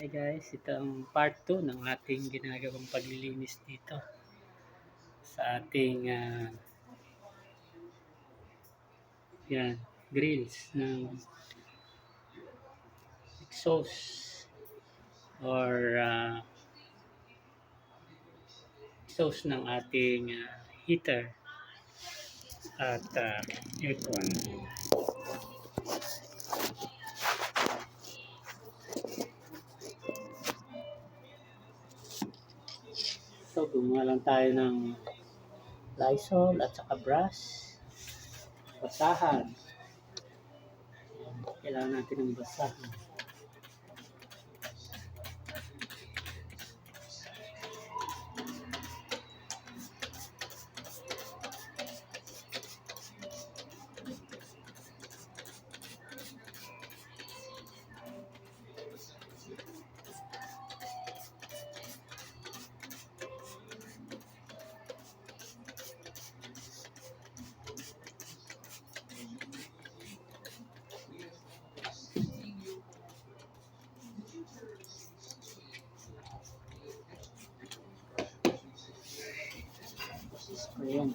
Hi guys, ito ang part 2 ng ating ginagawang paglilinis dito sa ating yan, grills ng exhaust or exhaust ng ating heater at aircon. So gumawa lang tayo ng Lysol at saka brush, basahan. Kailangan natin ng basahan. Ayan.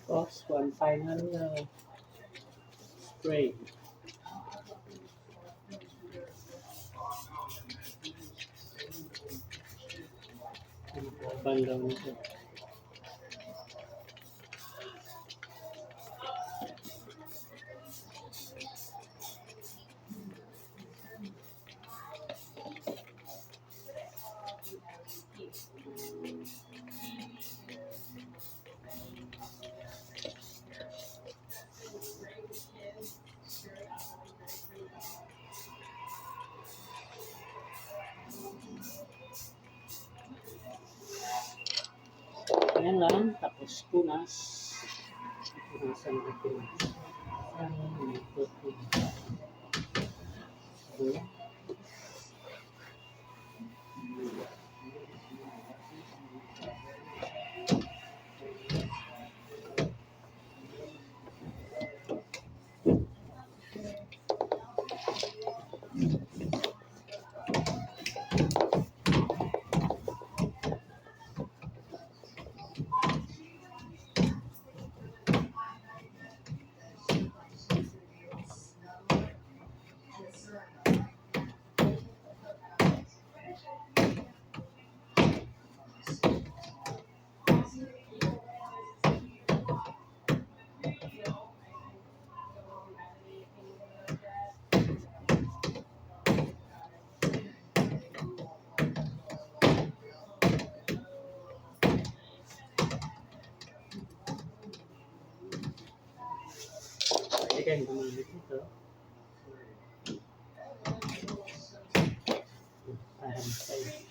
Tapos, one final spray. Bandaw nito. lang, tapos punas. Punasan natin. Pwede kayong gumamit ito. Parang sa'yo.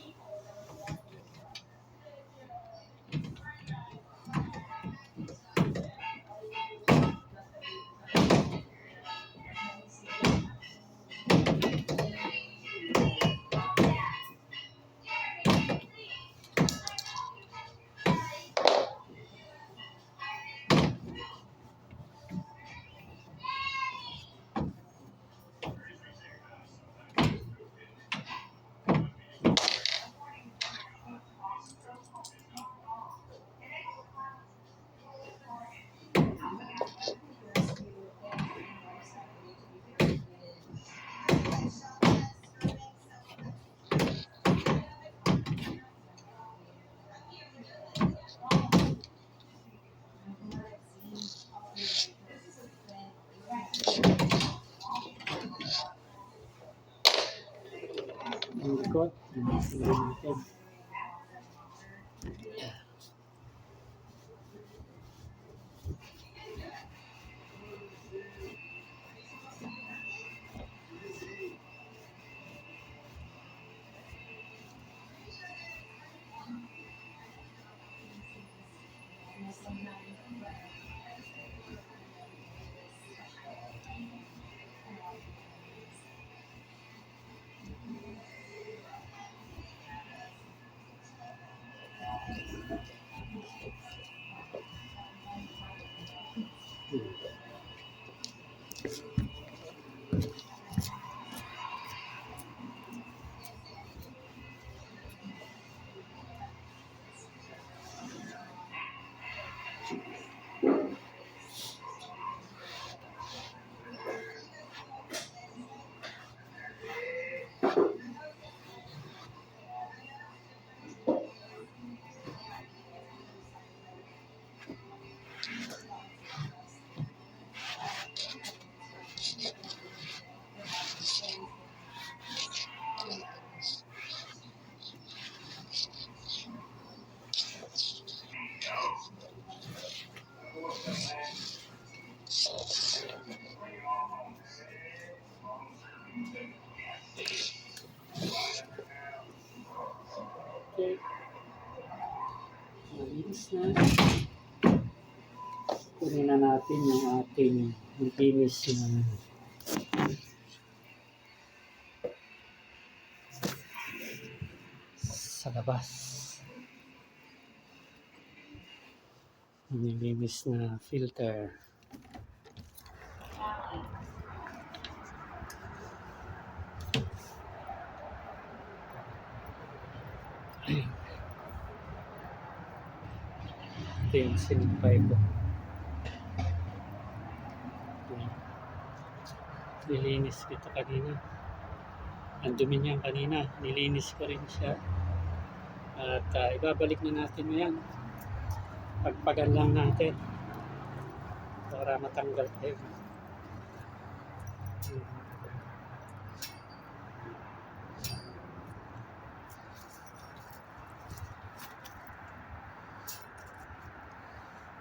Ang likod, linisin natin. Okay. Malinis na. Kunin na natin yung ating linis na sa labas. Nilinis na filter. Ito yung sinimpay ko. Nilinis ko ito kanina. Ang dumi niyan kanina. Nilinis ko rin siya. At ibabalik na natin yan. Pagpagan lang natin. Para matanggal tayo.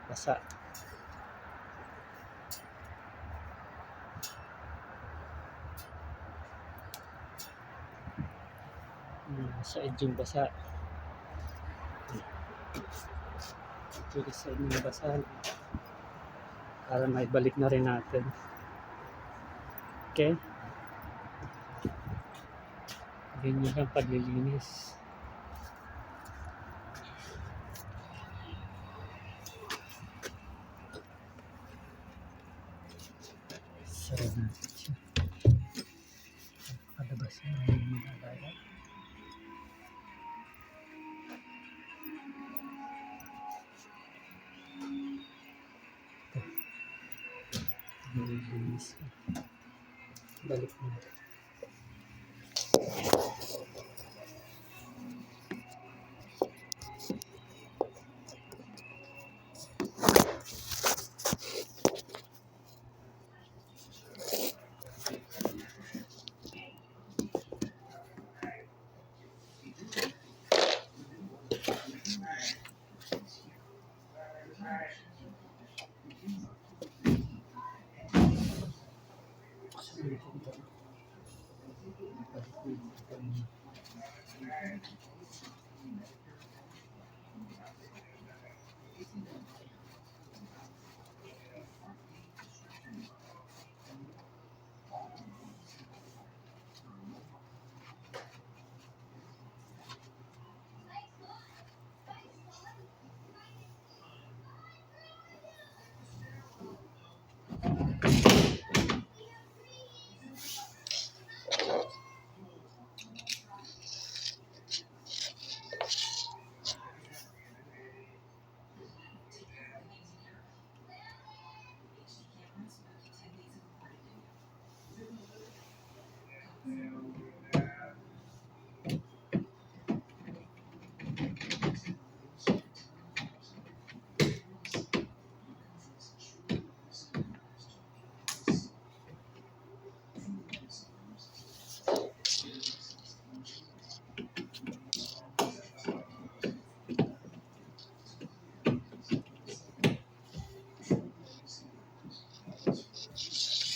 Basa. Sa yung basa. video sa inyong basahan para maibalik na rin natin. Okay? Ganyan lang paglilinis. Sarap natin siya. Kalabas na yung mga alala. Nililinis ko. Balik mo.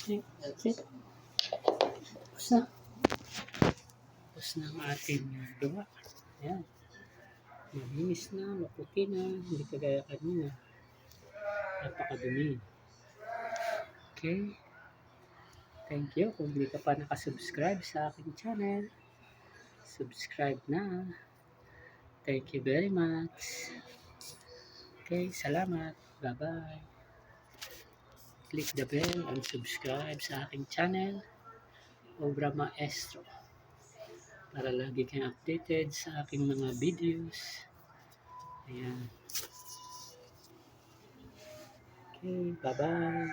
Okay, that's it. Tapos na. Tapos na ang ating gawa. Ayan. Malinis na, maputi na, hindi kagaya kanina. Napakadumi. Okay. Thank you. Kung hindi ka pa nakasubscribe sa aking channel, subscribe na. Thank you very much. Okay, salamat. Bye-bye. Click the bell and subscribe sa aking channel, Obra Maestro, para lagi kang updated sa aking mga videos. Ayan. Okay, bye-bye.